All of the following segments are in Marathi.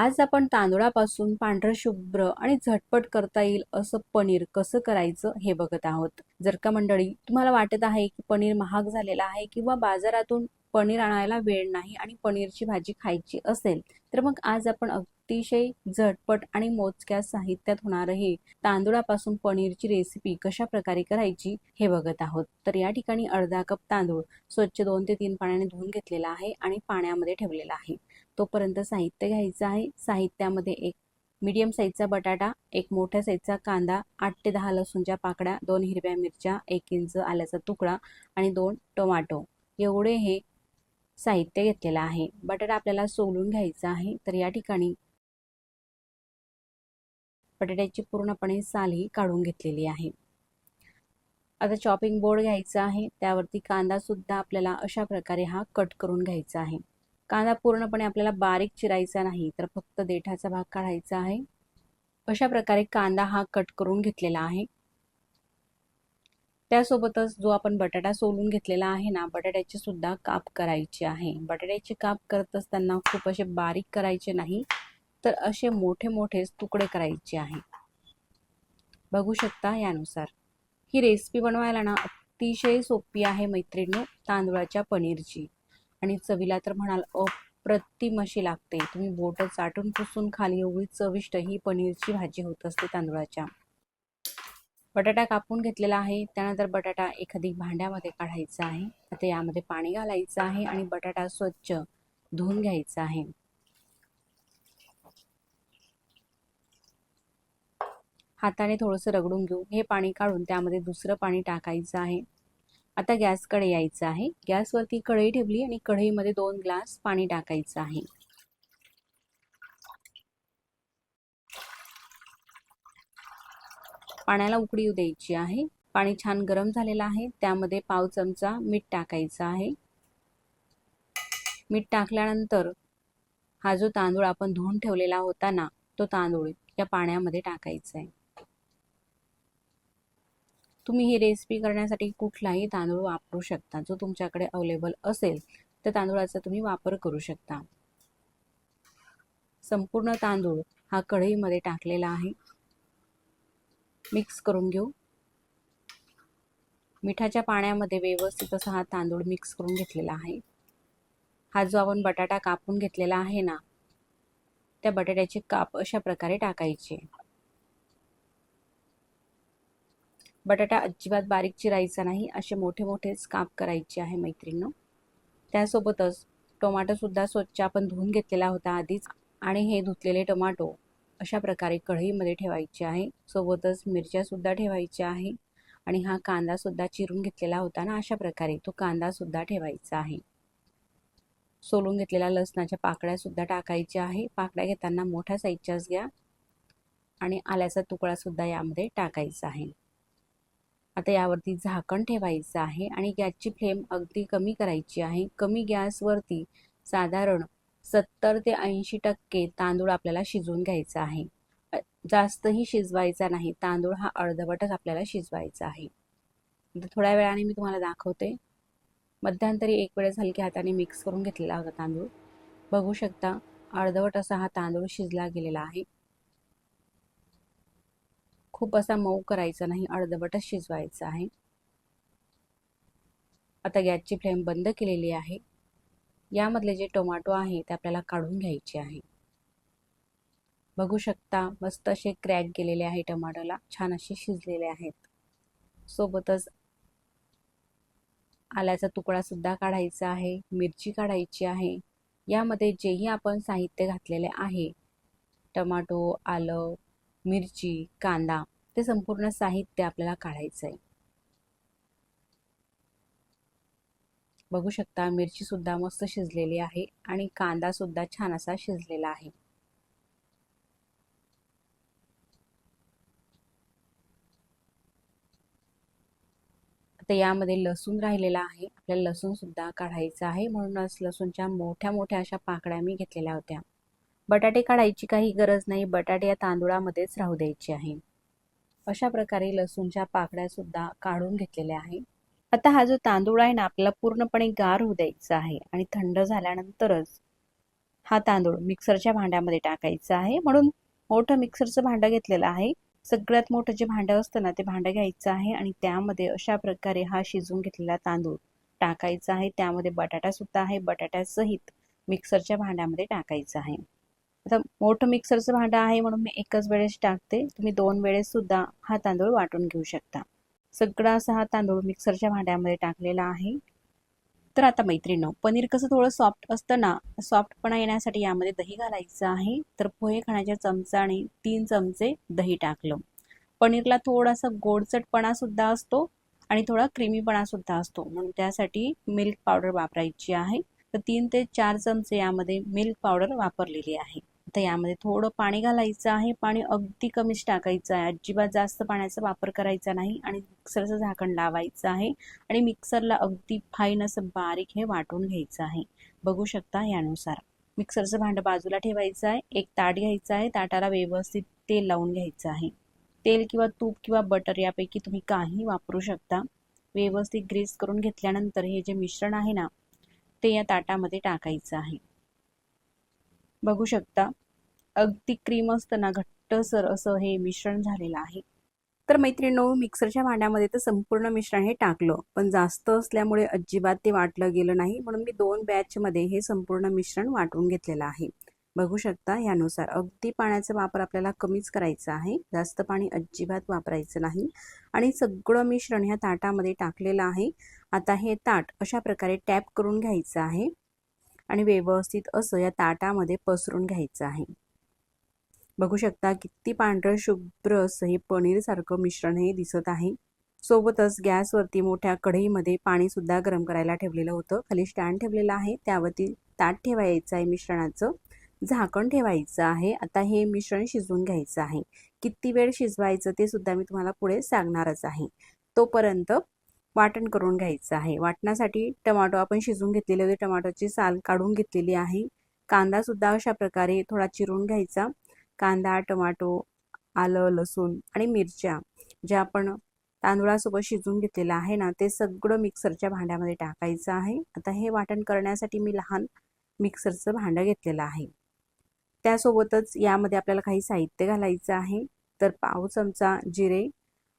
आज आपण तांदूळापासून पांढरं शुभ्र आणि झटपट करता येईल असं पनीर कसं करायचं हे बघत आहोत। जर का मंडळी तुम्हाला वाटत आहे की पनीर महाग झालेला आहे किंवा बाजारातून पनीर आणायला वेळ नाही आणि पनीरची भाजी खायची असेल तर मग आज आपण अतिशय झटपट आणि मोजक्या साहित्यात होणारे हे तांदूळापासून पनीरची रेसिपी कशा प्रकारे करायची हे बघत आहोत। तर या ठिकाणी अर्धा कप तांदूळ स्वच्छ 2 ते 3 पाण्याने धुवून घेतलेला आहे आणि पाण्यामध्ये ठेवलेला आहे। तोपर्यंत साहित्य घ्यायचं आहे। साहित्यामध्ये एक मीडियम साईजचा बटाटा, एक मोठ्या साईजचा कांदा, 8 ते 10 लसूणच्या पाकळ्या, 2 हिरव्या मिरच्या, 1 इंच आल्याचा तुकडा आणि 2 टोमॅटो एवढे हे साहित्य घेतलेलं आहे। बटाटा आपल्याला सोलून घ्यायचा आहे। तर या ठिकाणी बटाट्याची पूर्णपणे साल ही काढून घेतलेली आहे। आता चॉपिंग बोर्ड घ्यायचा आहे, त्यावरती कांदा सुद्धा आपल्याला अशा प्रकारे हा कट करून घ्यायचा आहे। कांदा पूर्णपणे आपल्याला बारीक चिरायचा नाही, तर फक्त देठाचा भाग काढायचा आहे। अशा प्रकारे कांदा हा कट करून घेतलेला आहे। त्यासोबतच जो आपण बटाटा सोलून घेतलेला आहे ना, बटाट्याचे सुद्धा काप करायचे आहे। बटाट्याचे काप करत असताना खूप असे बारीक करायचे नाही, तर असे मोठे मोठे तुकडे करायचे आहे। बघू शकता यानुसार। ही रेसिपी बनवायला ना अतिशय सोपी आहे मैत्रिणींनो, तांदूळाच्या पनीरची, आणि चवीला तर म्हणाल अप्रतिम अशी लागते। तुम्ही बोट चाटून पुसून खाली एवढी चविष्ट ही पनीरची भाजी होत असते तांदूळाच्या। बटाटा कापून घेतलेला आहे, त्यानंतर बटाटा एखादी भांड्यामध्ये काढायचा आहे। आता यामध्ये पाणी घालायचं आहे आणि बटाटा स्वच्छ धुवून घ्यायचा आहे। हाताने थोडंसं रगडून घेऊ। हे पाणी काढून त्यामध्ये दुसरं पाणी टाकायचं आहे। आता गॅसकडे यायचं आहे। गॅसवरती कढई ठेवली आणि कढईमध्ये 2 ग्लास पाणी टाकायचं आहे। पाण्याला उकळी येऊ द्यायची आहे। पाणी छान गरम झालेलं आहे, त्यामध्ये पाव चमचा मीठ टाकायचं आहे। मीठ टाकल्यानंतर हा जो तांदूळ आपण धुवून ठेवलेला होता ना, तो तांदूळ या पाण्यामध्ये टाकायचा आहे। तुम्ही ही रेसिपी करण्यासाठी कुठलाही तांदूळ वापरू शकता, जो तुमच्याकडे अवेलेबल असेल त्या तांदूळाचा तुम्ही वापर करू शकता। संपूर्ण तांदूळ हा कढईमध्ये टाकलेला आहे। मिक्स करून घेऊ। मिठाच्या पाण्यामध्ये व्यवस्थित असा हा तांदूळ मिक्स करून घेतलेला आहे। हा जो आपण बटाटा कापून घेतलेला आहे ना, त्या बटाट्याचे काप अशा प्रकारे टाकायचे। बटाटा अजिबात बारीक चिरायचा नाही, असे मोठे मोठेच काप करायचे आहे मैत्रिणींनो। त्यासोबतच टोमॅटो सुद्धा स्वच्छ आपण धुवून घेतलेला होता आधीच, आणि हे धुतलेले टोमॅटो अशा प्रकारे कढईमध्ये ठेवायचे आहे। सोबतच मिरच्या सुद्धा ठेवायच्या आहे आणि हा कांदा सुद्धा चिरून घेतलेला होता ना, अशा प्रकारे तो कांदा सुद्धा ठेवायचा आहे। सोलून घेतलेल्या लसणाच्या पाकळ्या सुद्धा टाकायच्या आहे। पाकळ्या घेताना मोठ्या साईजच्याच घ्या, आणि आल्याचा तुकडा सुद्धा यामध्ये टाकायचा आहे। आता यावरती झाकण ठेवायचं आहे आणि गॅसची फ्लेम अगदी कमी करायची आहे। कमी गॅसवरती साधारण 70 ते 80% तांदूळ आपल्याला शिजवून घ्यायचा आहे। जास्तही शिजवायचा नाही, तांदूळ हा अर्धवटच आपल्याला शिजवायचा आहे। थोड्या वेळाने मी तुम्हाला दाखवते। मध्यंतरी एक वेळेस हलक्या हाताने मिक्स करून घेतलेला होता तांदूळ। बघू शकता अर्धवट असा हा तांदूळ शिजला गेलेला आहे। खूप असा मऊ करायचा नाही, अर्धवटच शिजवायचा आहे। आता गॅसची फ्लेम बंद केलेली आहे। यामधले जे टोमॅटो आहे ते आपल्याला काढून घ्यायचे आहे। बघू शकता मस्त असे क्रॅक गेलेले आहे, टोमॅटोला छान असे शिजलेले आहेत। सोबतच आल्याचा तुकडा सुद्धा काढायचा आहे, मिरची काढायची आहे। यामध्ये जेही आपण साहित्य घातलेले आहे, टोमॅटो, आलं, मिरची, कांदा, ते संपूर्ण साहित्य आपल्याला काढायचं आहे। बघू शकता मिरची सुद्धा मस्त शिजलेली आहे आणि कांदा सुद्धा छान असा शिजलेला आहे। आता यामध्ये लसूण राहिलेला आहे, आपल्याला लसूण सुद्धा काढायचा आहे, म्हणूनच लसूणच्या मोठ्या मोठ्या अशा पाकळ्या मी घेतलेल्या होत्या। बटाटे काढायची काही गरज नाही, बटाटे या तांदूळामध्येच राहू द्यायचे आहे। अशा प्रकारे लसूणच्या पाकळ्या सुद्धा काढून घेतलेल्या आहे। आता हा जो तांदूळ आहे ना, आपल्याला पूर्णपणे गार होऊ द्यायचा आहे आणि थंड झाल्यानंतरच हा तांदूळ मिक्सरच्या भांड्यामध्ये टाकायचा आहे. म्हणून मोठं मिक्सरचं भांडं घेतलेलं आहे. सगळ्यात मोठं जे भांडं असतं ना ते भांडं घ्यायचं आहे आणि त्यामध्ये अशा प्रकारे हा शिजवून घेतलेला तांदूळ टाकायचा आहे. त्यामध्ये बटाटा सुद्धा आहे. बटाट्यासहित मिक्सरच्या भांड्यामध्ये टाकायचं आहे. आता मोठं मिक्सरचं भांडं आहे म्हणून मी एकच वेळेस टाकते. तुम्ही 2 वेळेस सुद्धा हा तांदूळ वाटून घेऊ शकता. सगळा असा हा तांदूळ मिक्सरच्या भांड्यामध्ये टाकलेला आहे. तर आता मैत्रिणींनो, पनीर कसं थोडं सॉफ्ट असतं ना, सॉफ्टपणा येण्यासाठी यामध्ये दही घालायचं आहे. तर पोहे खाण्याच्या चमचाने 3 चमचे दही टाकलं. पनीरला थोडासा गोडचटपणा सुद्धा असतो आणि थोडा क्रीमीपणा सुद्धा असतो, म्हणून त्यासाठी मिल्क पावडर वापरायची आहे. तर 3 ते 4 चमचे यामध्ये मिल्क पावडर वापरलेली आहे. आता यामध्ये थोडं पाणी घालायचं आहे. पाणी अगदी कमीच टाकायचं आहे. अजिबात जास्त पाण्याचा वापर करायचा नाही आणि मिक्सरचं झाकण लावायचं आहे आणि मिक्सरला अगदी फाईन असं बारीक हे वाटून घ्यायचं आहे. बघू शकता यानुसार. मिक्सरचं भांडं बाजूला ठेवायचं आहे. एक ताट घ्यायचं आहे. ताटाला व्यवस्थित तेल लावून घ्यायचं आहे. तेल किंवा तूप किंवा बटर यापैकी तुम्ही काही वापरू शकता. व्यवस्थित ग्रीस करून घेतल्यानंतर हे जे मिश्रण आहे ना ते या ताटामध्ये टाकायचं आहे. बघू शकता अगदी क्रीम असतं ना घट्टसर असं हे मिश्रण झालेलं आहे. तर मैत्रिणींनो, मिक्सरच्या भांड्यामध्ये तर संपूर्ण मिश्रण हे टाकलं, पण जास्त असल्यामुळे अजिबात ते वाटलं गेलं नाही, म्हणून मी 2 बॅचमध्ये हे संपूर्ण मिश्रण वाटून घेतलेलं आहे. बघू शकता यानुसार अगदी पाण्याचा वापर आपल्याला कमीच करायचा आहे. जास्त पाणी अजिबात वापरायचं नाही आणि सगळं मिश्रण ह्या ताटामध्ये टाकलेलं आहे. आता हे ताट अशा प्रकारे टॅप करून घ्यायचं आहे आणि व्यवस्थित असं या ताटामध्ये पसरून घ्यायचं आहे. बघू शकता किती पांढरं शुभ्र असं हे पनीर सारखं मिश्रण हे दिसत आहे. सोबतच गॅसवरती मोठ्या कढईमध्ये पाणी सुद्धा गरम करायला ठेवलेलं होतं. खाली स्टँड ठेवलेला आहे, त्यावरती ताट ठेवायचं आहे मिश्रणाचं, झाकण ठेवायचं आहे. आता हे मिश्रण शिजवून घ्यायचं आहे. किती वेळ शिजवायचं ते सुद्धा मी तुम्हाला पुढे सांगणारच आहे. तोपर्यंत वाटण करून घ्यायचं आहे. वाटणासाठी टोमॅटो आपण शिजवून घेतलेले होते, टोमॅटोची साल काढून घेतलेली आहे. कांदा सुद्धा अशा प्रकारे थोडा चिरून घ्यायचा. कांदा, टोमॅटो, आलं, लसूण आणि मिरच्या ज्या आपण तांदूळासोबत शिजवून घेतलेलं आहे ना ते सगळं मिक्सरच्या भांड्यामध्ये टाकायचं आहे. आता हे वाटण करण्यासाठी मी लहान मिक्सरचं भांडं घेतलेलं आहे. त्यासोबतच यामध्ये आपल्याला काही साहित्य घालायचं आहे. तर पाव चमचा जिरे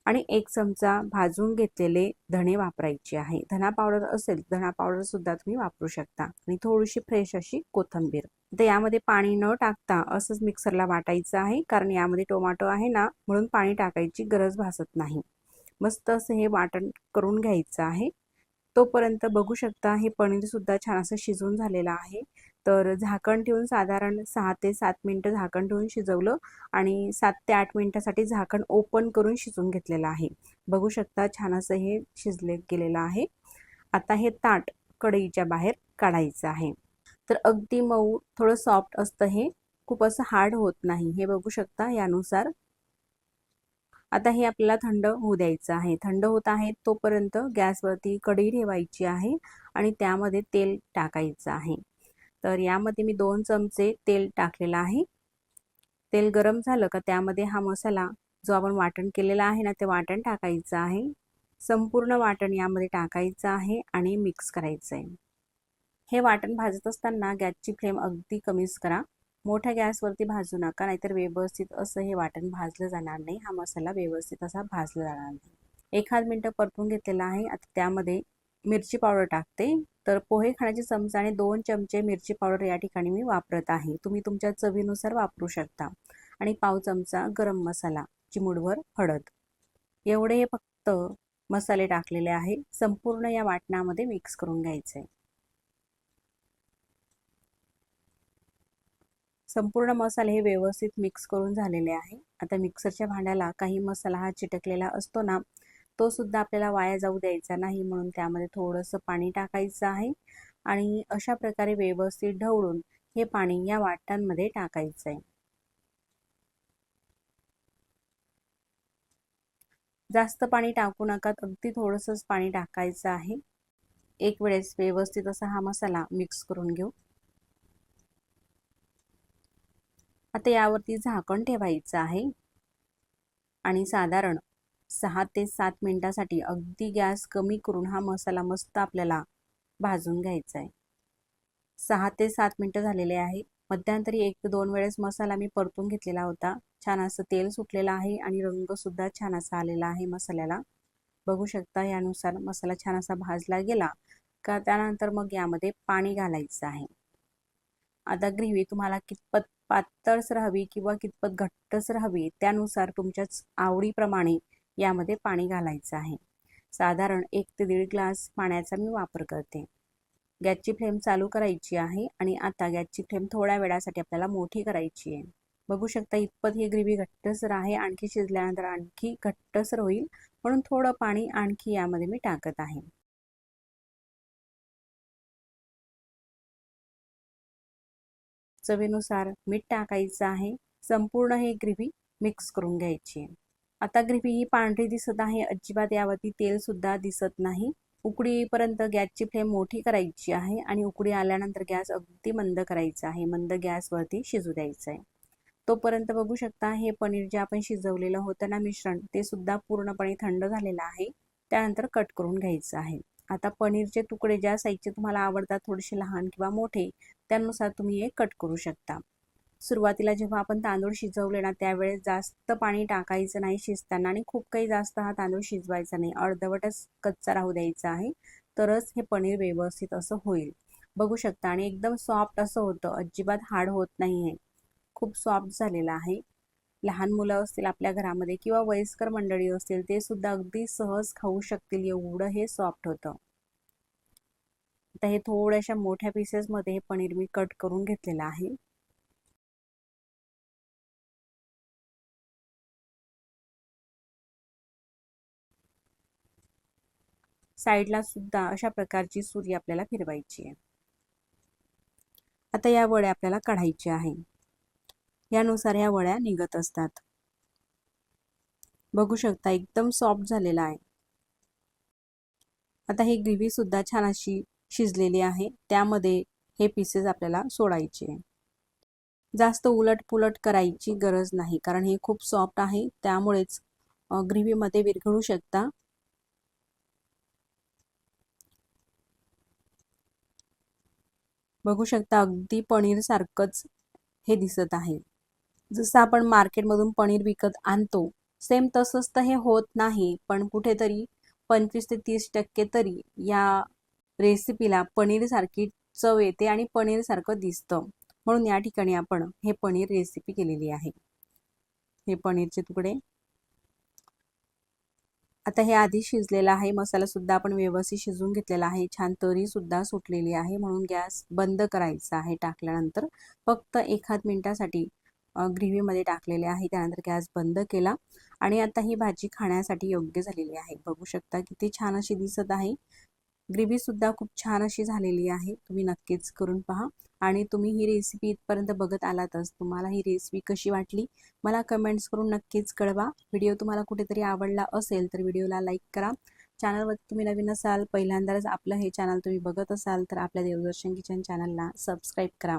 आणि 1 चमचा भाजून घेतलेले धणे वापरायचे आहे. धना पावडर असेल धना पावडर सुद्धा तुम्ही वापरू शकता आणि थोडीशी फ्रेश अशी कोथिंबीर. तर यामध्ये पाणी न टाकता असंच मिक्सरला वाटायचं आहे, कारण यामध्ये टोमॅटो आहे ना म्हणून पाणी टाकायची गरज भासत नाही. मस्त असं हे वाटण करून घ्यायचं आहे. तोपर्यंत बघू शकता हे पनीर सुद्धा छान असं शिजून झालेलं आहे. तर झाकण ठेवून साधारण 6 ते 7 मिनिटं झाकण ठेवून शिजवलं आणि 7 ते 8 मिनिटासाठी झाकण ओपन करून शिजवून घेतलेलं आहे. बघू शकता छान असं हे शिजले गेलेलं आहे. आता हे ताट कढईच्या बाहेर काढायचं आहे. तर अगदी मऊ थोडं सॉफ्ट असतं हे, खूप असं हार्ड होत नाही. हे बघू शकता यानुसार. आता हे आपल्याला थंड होऊ द्यायचं आहे. थंड होत आहे तोपर्यंत गॅसवरती कढई ठेवायची आहे आणि त्यामध्ये तेल टाकायचं आहे. तर यामध्ये मी 2 चमचे तेल टाकलेलं आहे. तेल गरम झालं का त्यामध्ये हा मसाला जो आपण वाटण केलेला आहे ना ते वाटण टाकायचं आहे. संपूर्ण वाटण यामध्ये टाकायचं आहे आणि मिक्स करायचं आहे. हे वाटण भाजत असताना गॅसची फ्लेम अगदी कमीच करा. मोठ्या गॅसवरती भाजू नका, नाहीतर व्यवस्थित असं हे वाटण भाजलं जाणार नाही. हा मसाला व्यवस्थित असा भाजला जाणार नाही. 1 मिनिट परतून घेतलेला आहे. आता त्यामध्ये मिरची पावडर टाकते. तर पोहे खाण्याच्या चमचाने 2 चमचे मिरची पावडर या ठिकाणी मी वापरत आहे. तुम्ही तुमच्या चवीनुसार वापरू शकता. आणि पाव चमचा गरम मसाला, चिमूटभर हळद, एवढे हे फक्त मसाले टाकलेले आहे. संपूर्ण या वाटणामध्ये मिक्स करून घ्यायचे आहे. संपूर्ण मसाले हे व्यवस्थित मिक्स करून झालेले आहे. आता मिक्सरच्या भांड्याला काही मसाला हा चिटकलेला असतो ना तो सुद्धा आपल्याला वाया जाऊ द्यायचा नाही, म्हणून त्यामध्ये थोडंसं पाणी टाकायचं आहे आणि अशा प्रकारे व्यवस्थित ढवळून हे पाणी या वाटणांमध्ये टाकायचं आहे. जास्त पाणी टाकू नका, अगदी थोडंसंच पाणी टाकायचं आहे. एक वेळेस व्यवस्थित असा हा मसाला मिक्स करून घेऊ. आता यावरती झाकण ठेवायचं आहे आणि साधारण 6 ते 7 मिनिटासाठी अगदी गॅस कमी करून हा मसाला मस्त आपल्याला भाजून घ्यायचा आहे. 6 ते 7 मिनिटं झालेले आहे. मध्यंतरी 1 ते 2 वेळेस मसाला मी परतून घेतलेला होता. छान असं तेल सुटलेलं आहे आणि रंग सुद्धा छान असा आलेला आहे मसाल्याला. बघू शकता यानुसार मसाला छान असा भाजला गेला का त्यानंतर मग यामध्ये पाणी घालायचं आहे. आता ग्रेव्ही तुम्हाला कितपत पातळसर हवी किंवा कितपत घट्टसर हवी त्यानुसार तुमच्याच आवडीप्रमाणे यामध्ये पाणी घालायचं आहे. साधारण 1 ते 1.5 ग्लास पाण्याचा मी वापर करते. गॅसची फ्लेम चालू करायची आहे आणि आता गॅसची फ्लेम थोड्या वेळासाठी आपल्याला मोठी करायची आहे. बघू शकता इतपत ही ग्रेव्ही घट्टसर आहे. आणखी शिजल्यानंतर आणखी घट्टसर होईल म्हणून थोडं पाणी आणखी यामध्ये मी टाकत आहे. चवीनुसार मीठ टाकायचं आहे. संपूर्ण ही ग्रेव्ही मिक्स करून घ्यायची आहे. आता ग्रेव्ही ही पांढरी दिसत आहे. अजिबात यावरती तेल सुद्धा दिसत नाही. उकळी येईपर्यंत गॅसची फ्लेम मोठी करायची आहे आणि उकळी आल्यानंतर गॅस अगदी मंद करायचा आहे. मंद गॅसवरती शिजू द्यायचं आहे. तोपर्यंत बघू शकता हे पनीर जे आपण शिजवलेलं होतं ना मिश्रण ते सुद्धा पूर्णपणे थंड झालेलं आहे. त्यानंतर कट करून घ्यायचं आहे. आता पनीरचे तुकडे ज्या साईजचे तुम्हाला आवडतात थोडेसे लहान किंवा मोठे त्यानुसार तुम्ही हे कट करू शकता. सुरुवातीला जेव्हा आपण तांदूळ शिजवले ना त्यावेळेस जास्त पाणी टाकायचं नाही शिजताना आणि खूप काही जास्त हा तांदूळ शिजवायचा नाही. अर्धवटच कच्चा राहू द्यायचा आहे. तरच हे पनीर व्यवस्थित असं होईल. बघू शकता आणि एकदम सॉफ्ट असं होतं. अजिबात हार्ड होत नाहीये. खूप सॉफ्ट झालेला आहे. लहान मुलं असतील आपल्या घरामध्ये किंवा वयस्कर मंडळी असतील ते सुद्धा अगदी सहज खाऊ शकतील एवढं हे सॉफ्ट होतं. आता हे थोड्याशा मोठ्या पीसेसमध्ये हे पनीर मी कट करून घेतलेलं आहे. साईडला सुद्धा अशा प्रकारची सुरी आपल्याला फिरवायची आहे. आता या वड्या आपल्याला काढायच्या आहे. यानुसार या वड्या निघत असतात. बघू शकता एकदम सॉफ्ट झालेला आहे. आता ही ग्रेव्ही सुद्धा छान अशी शिजलेली आहे. त्यामध्ये हे पीसेस आपल्याला सोडायचे. जास्त उलट पुलट करायची गरज नाही कारण हे खूप सॉफ्ट आहे त्यामुळेच ग्रेव्हीमध्ये विरघळू शकता. बघू शकता अगदी पनीर सारखंच हे दिसत आहे. जसं आपण मार्केटमधून पनीर विकत आणतो सेम तसंच तर हे होत नाही पण कुठेतरी 25 ते 30% तरी या रेसिपीला पनीर सारखी चव येते आणि पनीर सारखं दिसतं. म्हणून या ठिकाणी आपण हे पनीर रेसिपी केलेली आहे. हे पनीरचे तुकडे आता हे आधी शिजलेला आहे. मसाला सुद्धा आपण व्यवस्थित शिजवून घेतलेला आहे. छान तरी सुद्धा सुटलेली आहे म्हणून गॅस बंद करायचा आहे. टाकल्यानंतर फक्त 1 मिनिटासाठी ग्रेव्हीमध्ये टाकलेले आहे. त्यानंतर गॅस बंद केला आणि आता ही भाजी खाण्यासाठी योग्य झालेली आहे. बघू शकता किती छान अशी दिसत आहे. ग्रेव्ही सुद्धा खूप छान अशी झालेली आहे. तुम्ही नक्कीच करून पहा आणि तुम्ही ही रेसिपी इथपर्यंत बघत आलातच. तुम्हाला ही रेसिपी कशी वाटली मला कमेंट्स करून नक्कीच कळवा. व्हिडिओ तुम्हाला कुठेतरी आवडला असेल तर व्हिडिओला लाईक करा. चॅनलवर तुम्ही नवीन असाल पहिल्यांदाच आपलं हे चॅनल तुम्ही बघत असाल तर आपल्या देवदर्शन किचन चॅनलला सबस्क्राईब करा.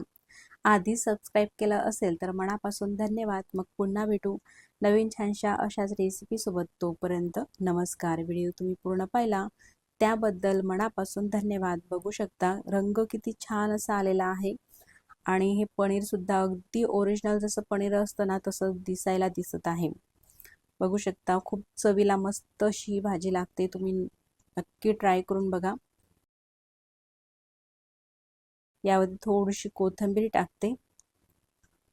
आधी सबस्क्राईब केलं असेल तर मनापासून धन्यवाद. मग पुन्हा भेटू नवीन छानशा अशाच रेसिपीसोबत. तोपर्यंत नमस्कार. व्हिडिओ तुम्ही पूर्ण पाहिला त्याबद्दल मनापासून धन्यवाद. बघू शकता रंग किती छान असा आलेला आहे आणि हे पनीर सुद्धा अगदी ओरिजिनल जसं पनीर असतं ना तसं दिसायला दिसत आहे. बघू शकता खूप चवीला मस्त अशी भाजी लागते. तुम्ही नक्की ट्राय करून बघा. यामध्ये थोडीशी कोथिंबीर टाकते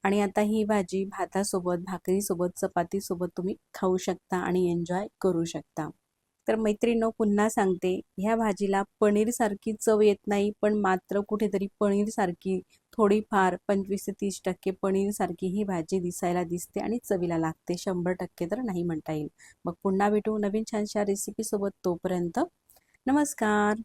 आणि आता ही भाजी भातासोबत भाकरीसोबत चपातीसोबत तुम्ही खाऊ शकता आणि एन्जॉय करू शकता. तर मैत्रिणींनो पुन्हा सांगते ह्या भाजीला पनीर सारखी चव येत नाही पण मात्र कुठेतरी पनीर सारखी थोडीफार 25 ते 30% पनीर सारखी ही भाजी दिसायला दिसते आणि चवीला लागते. 100% तर नाही म्हणता येईल. मग पुन्हा भेटू नवीन छानशा रेसिपी सोबत. तोपर्यंत नमस्कार.